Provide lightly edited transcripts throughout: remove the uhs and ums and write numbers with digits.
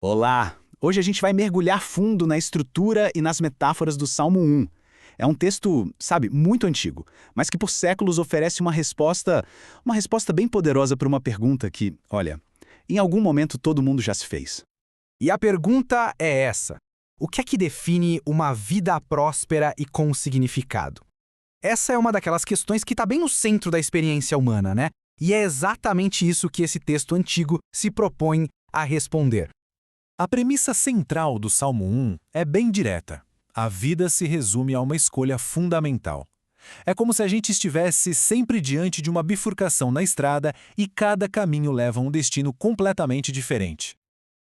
Olá! Hoje a gente vai mergulhar fundo na estrutura e nas metáforas do Salmo 1. É um texto, sabe, muito antigo, mas que por séculos oferece uma resposta bem poderosa para uma pergunta que, olha, em algum momento todo mundo já se fez. E a pergunta é essa: o que é que define uma vida próspera e com significado? Essa é uma daquelas questões que está bem no centro da experiência humana, né? E é exatamente isso que esse texto antigo se propõe a responder. A premissa central do Salmo 1 é bem direta. A vida se resume a uma escolha fundamental. É como se a gente estivesse sempre diante de uma bifurcação na estrada e cada caminho leva a um destino completamente diferente.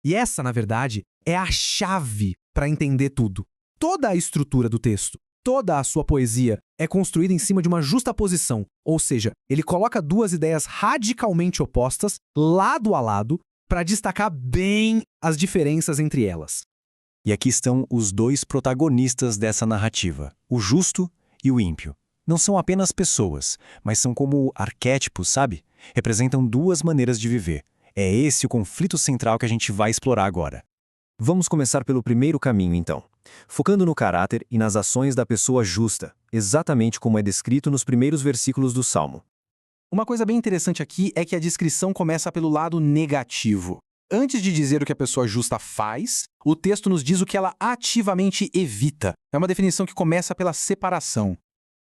E essa, na verdade, é a chave para entender tudo. Toda a estrutura do texto, toda a sua poesia é construída em cima de uma justaposição, ou seja, ele coloca duas ideias radicalmente opostas, lado a lado, para destacar bem as diferenças entre elas. E aqui estão os dois protagonistas dessa narrativa, o justo e o ímpio. Não são apenas pessoas, mas são como arquétipos, sabe? Representam duas maneiras de viver. É esse o conflito central que a gente vai explorar agora. Vamos começar pelo primeiro caminho, então, focando no caráter e nas ações da pessoa justa, exatamente como é descrito nos primeiros versículos do Salmo. Uma coisa bem interessante aqui é que a descrição começa pelo lado negativo. Antes de dizer o que a pessoa justa faz, o texto nos diz o que ela ativamente evita. É uma definição que começa pela separação.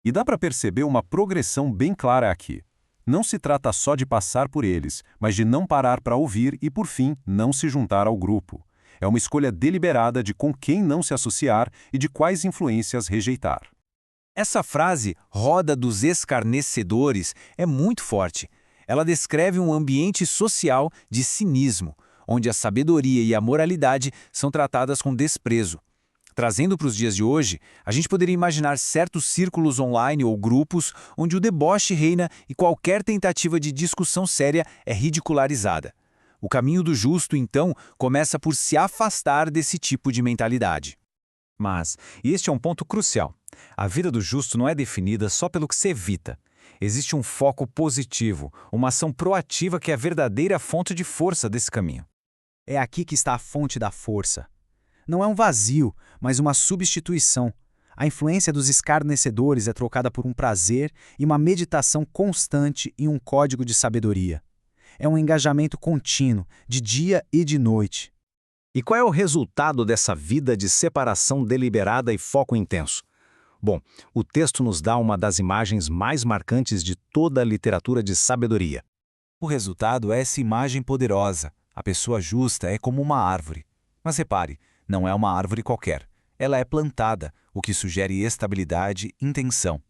E dá para perceber uma progressão bem clara aqui. Não se trata só de passar por eles, mas de não parar para ouvir e, por fim, não se juntar ao grupo. É uma escolha deliberada de com quem não se associar e de quais influências rejeitar. Essa frase, roda dos escarnecedores, é muito forte. Ela descreve um ambiente social de cinismo, onde a sabedoria e a moralidade são tratadas com desprezo. Trazendo para os dias de hoje, a gente poderia imaginar certos círculos online ou grupos onde o deboche reina e qualquer tentativa de discussão séria é ridicularizada. O caminho do justo, então, começa por se afastar desse tipo de mentalidade. Mas, e este é um ponto crucial, a vida do justo não é definida só pelo que se evita. Existe um foco positivo, uma ação proativa que é a verdadeira fonte de força desse caminho. É aqui que está a fonte da força. Não é um vazio, mas uma substituição. A influência dos escarnecedores é trocada por um prazer e uma meditação constante em um código de sabedoria. É um engajamento contínuo, de dia e de noite. E qual é o resultado dessa vida de separação deliberada e foco intenso? Bom, o texto nos dá uma das imagens mais marcantes de toda a literatura de sabedoria. O resultado é essa imagem poderosa. A pessoa justa é como uma árvore. Mas repare, não é uma árvore qualquer. Ela é plantada, o que sugere estabilidade e intenção.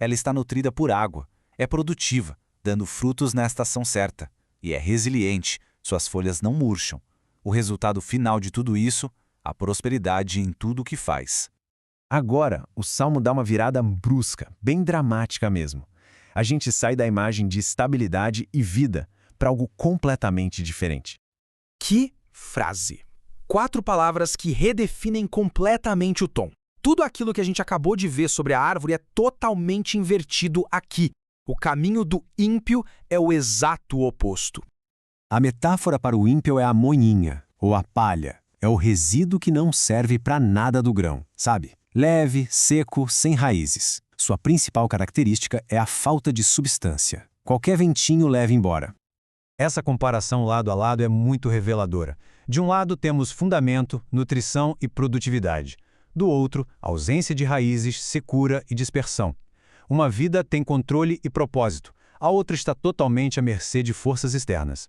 Ela está nutrida por água, é produtiva, dando frutos na estação certa, e é resiliente, suas folhas não murcham. O resultado final de tudo isso, a prosperidade em tudo o que faz. Agora, o Salmo dá uma virada brusca, bem dramática mesmo. A gente sai da imagem de estabilidade e vida para algo completamente diferente. Que frase! 4 palavras que redefinem completamente o tom. Tudo aquilo que a gente acabou de ver sobre a árvore é totalmente invertido aqui. O caminho do ímpio é o exato oposto. A metáfora para o ímpio é a moinha, ou a palha. É o resíduo que não serve para nada do grão, sabe? Leve, seco, sem raízes. Sua principal característica é a falta de substância. Qualquer ventinho leva embora. Essa comparação lado a lado é muito reveladora. De um lado temos fundamento, nutrição e produtividade. Do outro, ausência de raízes, secura e dispersão. Uma vida tem controle e propósito. A outra está totalmente à mercê de forças externas.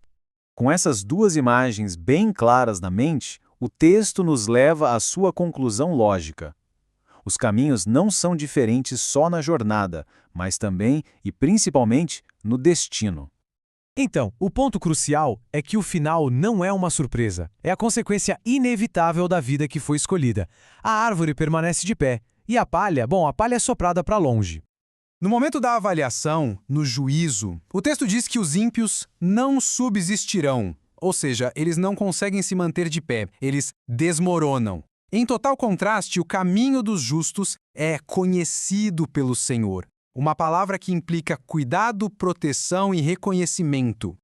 Com essas duas imagens bem claras na mente, o texto nos leva à sua conclusão lógica. Os caminhos não são diferentes só na jornada, mas também e principalmente no destino. Então, o ponto crucial é que o final não é uma surpresa. É a consequência inevitável da vida que foi escolhida. A árvore permanece de pé, e a palha é soprada para longe. No momento da avaliação, no juízo, o texto diz que os ímpios não subsistirão, ou seja, eles não conseguem se manter de pé, eles desmoronam. Em total contraste, o caminho dos justos é conhecido pelo Senhor. Uma palavra que implica cuidado, proteção e reconhecimento.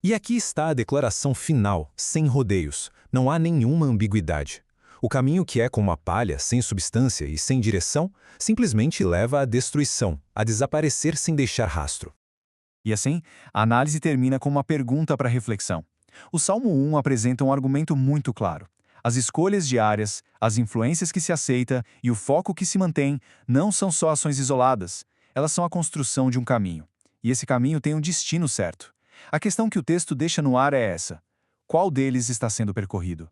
E aqui está a declaração final, sem rodeios. Não há nenhuma ambiguidade. O caminho que é como a palha, sem substância e sem direção, simplesmente leva à destruição, a desaparecer sem deixar rastro. E assim, a análise termina com uma pergunta para reflexão. O Salmo 1 apresenta um argumento muito claro. As escolhas diárias, as influências que se aceita e o foco que se mantém não são só ações isoladas, elas são a construção de um caminho. E esse caminho tem um destino certo. A questão que o texto deixa no ar é essa: qual deles está sendo percorrido?